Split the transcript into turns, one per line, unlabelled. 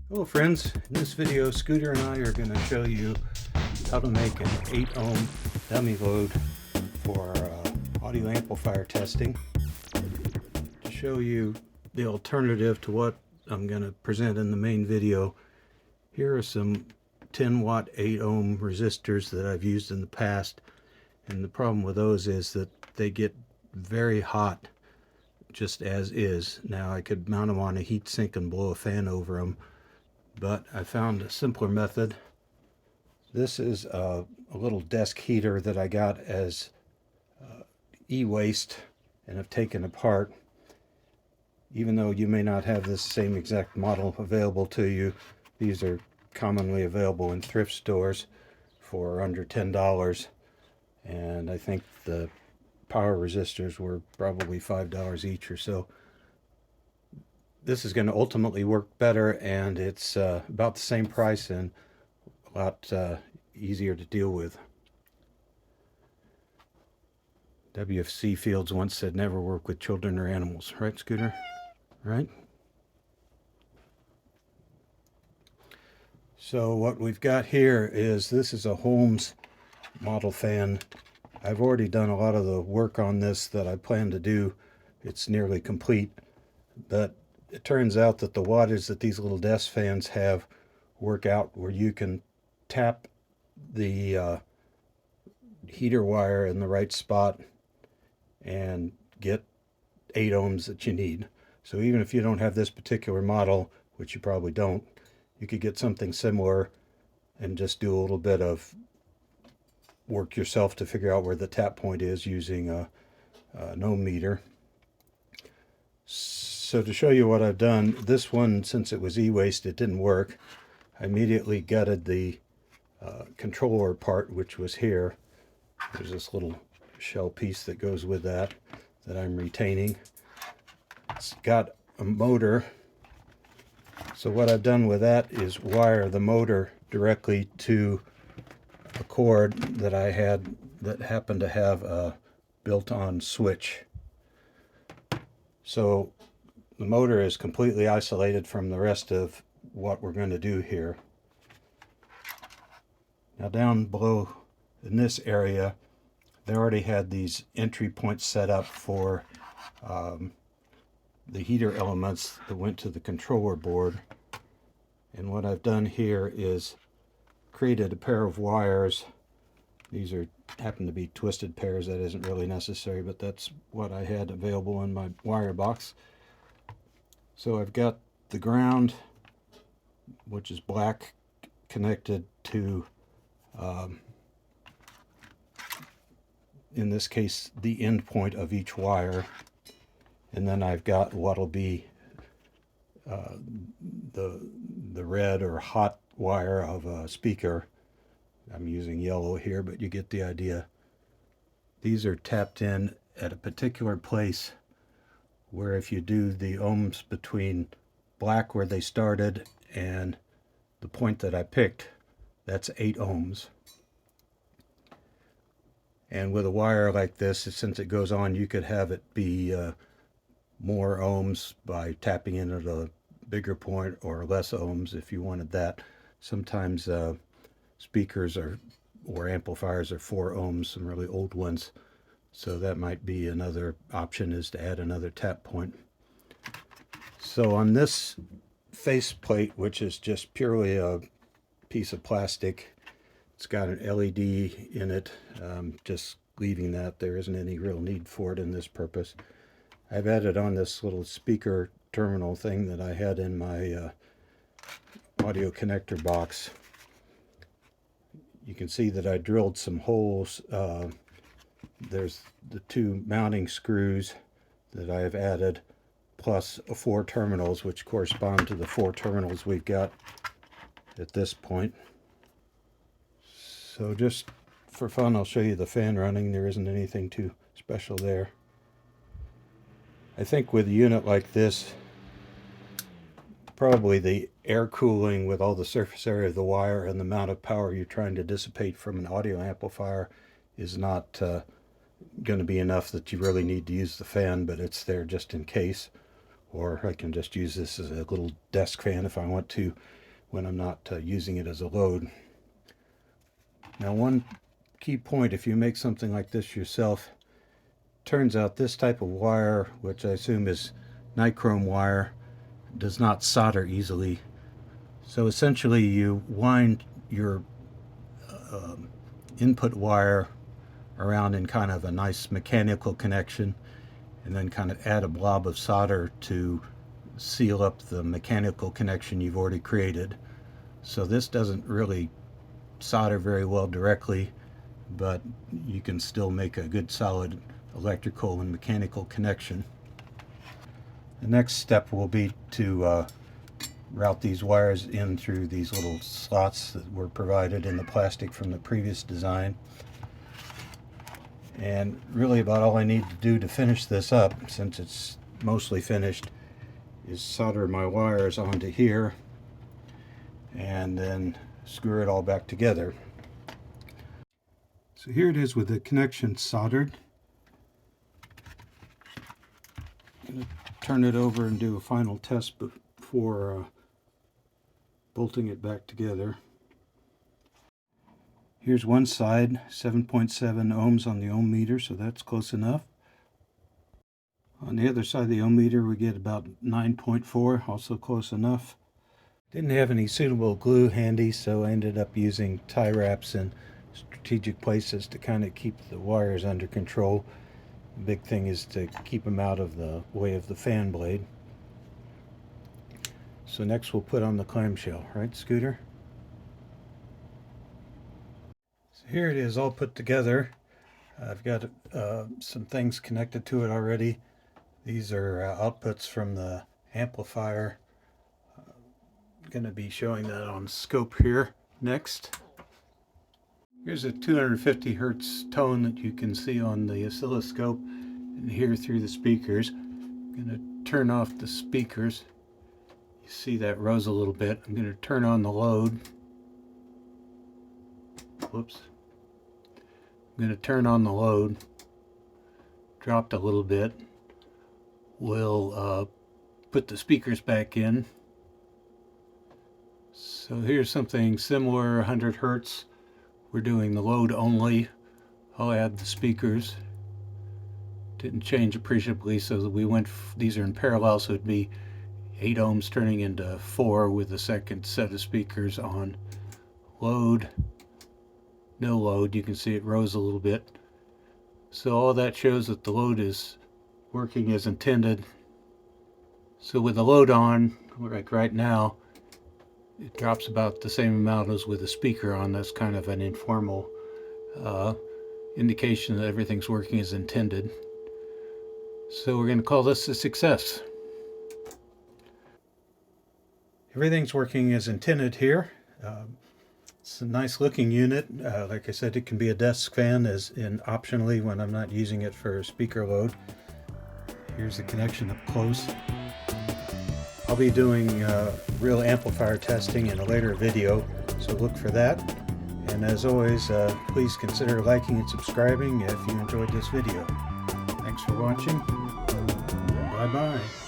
Hello friends, in this video Scooter and I are going to show you how to make an 8 ohm dummy load for audio amplifier testing. To show you the alternative to what I'm going to present in the main video, here are some 10 watt 8 ohm resistors that I've used in the past, and the problem with those is that they get very hot just as is. Now I could mount them on a heat sink and blow a fan over them, but I found a simpler method. This is a little desk heater that I got as e-waste and have taken apart. Even though you may not have this same exact model available to you, these are commonly available in thrift stores for under $10, and I think the power resistors were probably $5 each or so. This is going to ultimately work better, and it's about the same price and a lot easier to deal with. WFC Fields once said never work with children or animals, right, Scooter? Right? So what we've got here is, this is a Holmes model fan. I've already done a lot of the work on this that I plan to do. It's nearly complete, but it turns out that the wattage that these little desk fans have work out where you can tap the heater wire in the right spot and get 8 ohms that you need. So even if you don't have this particular model, which you probably don't, you could get something similar and just do a little bit of work yourself to figure out where the tap point is using an ohmmeter. So to show you what I've done, this one, since it was e-waste, it didn't work. I immediately gutted the controller part, which was here. There's this little shell piece that goes with that I'm retaining. It's got a motor. So what I've done with that is wire the motor directly to a cord that I had that happened to have a built-on switch. So the motor is completely isolated from the rest of what we're going to do here. Now down below in this area, they already had these entry points set up for the heater elements that went to the controller board. And what I've done here is created a pair of wires. These happen to be twisted pairs. That isn't really necessary, but that's what I had available in my wire box. So I've got the ground, which is black, connected to in this case the end point of each wire, and then I've got what'll be the red or hot wire of a speaker. I'm using yellow here, but you get the idea. These are tapped in at a particular place where, if you do the ohms between black where they started and the point that I picked, that's 8 ohms. And with a wire like this, since it goes on, you could have it be more ohms by tapping in at a bigger point, or less ohms if you wanted that. Sometimes speakers or amplifiers are 4 ohms, some really old ones. So that might be another option, is to add another tap point. So on this faceplate, which is just purely a piece of plastic, it's got an LED in it. Just leaving that. There isn't any real need for it in this purpose. I've added on this little speaker terminal thing that I had in my audio connector box. You can see that I drilled some holes. There's the 2 mounting screws that I have added, plus 4 terminals, which correspond to the 4 terminals we've got at this point. So just for fun, I'll show you the fan running. There isn't anything too special there. I think with a unit like this, probably the air cooling with all the surface area of the wire and the amount of power you're trying to dissipate from an audio amplifier is not going to be enough that you really need to use the fan, but it's there just in case. or I can just use this as a little desk fan if I want to when I'm not using it as a load. Now, one key point, if you make something like this yourself, turns out this type of wire, which I assume is nichrome wire, does not solder easily. So essentially you wind your input wire around in kind of a nice mechanical connection, and then kind of add a blob of solder to seal up the mechanical connection you've already created. So this doesn't really solder very well directly, but you can still make a good solid electrical and mechanical connection. The next step will be to route these wires in through these little slots that were provided in the plastic from the previous design. And really about all I need to do to finish this up, since it's mostly finished, is solder my wires onto here and then screw it all back together. So here it is with the connection soldered. I'm going to turn it over and do a final test before bolting it back together. Here's one side, 7.7 ohms on the ohm meter, so that's close enough. On the other side of the ohm meter we get about 9.4, also close enough. Didn't have any suitable glue handy, so I ended up using tie wraps in strategic places to kind of keep the wires under control. The big thing is to keep them out of the way of the fan blade. So next we'll put on the clamshell, right, Scooter? So here it is all put together. I've got some things connected to it already. These are outputs from the amplifier. I'm going to be showing that on scope here next. Here's a 250 hertz tone that you can see on the oscilloscope and hear through the speakers. I'm going to turn off the speakers. You see that rose a little bit. I'm going to turn on the load. Whoops. I'm going to turn on the load. Dropped a little bit. We'll put the speakers back in. So here's something similar, 100 hertz. We're doing the load only. I'll add the speakers. Didn't change appreciably, so that we went, these are in parallel, so it'd be 8 ohms turning into 4 with the second set of speakers on. Load, no load, you can see it rose a little bit. So all that shows that the load is working as intended. So with the load on, like right now, it drops about the same amount as with the speaker on. That's kind of an informal indication that everything's working as intended. So we're going to call this a success. Everything's working as intended here. It's a nice looking unit. Like I said, it can be a desk fan as in optionally when I'm not using it for speaker load. Here's the connection up close. I'll be doing real amplifier testing in a later video, so look for that. And as always, please consider liking and subscribing if you enjoyed this video. Thanks for watching. Bye-bye.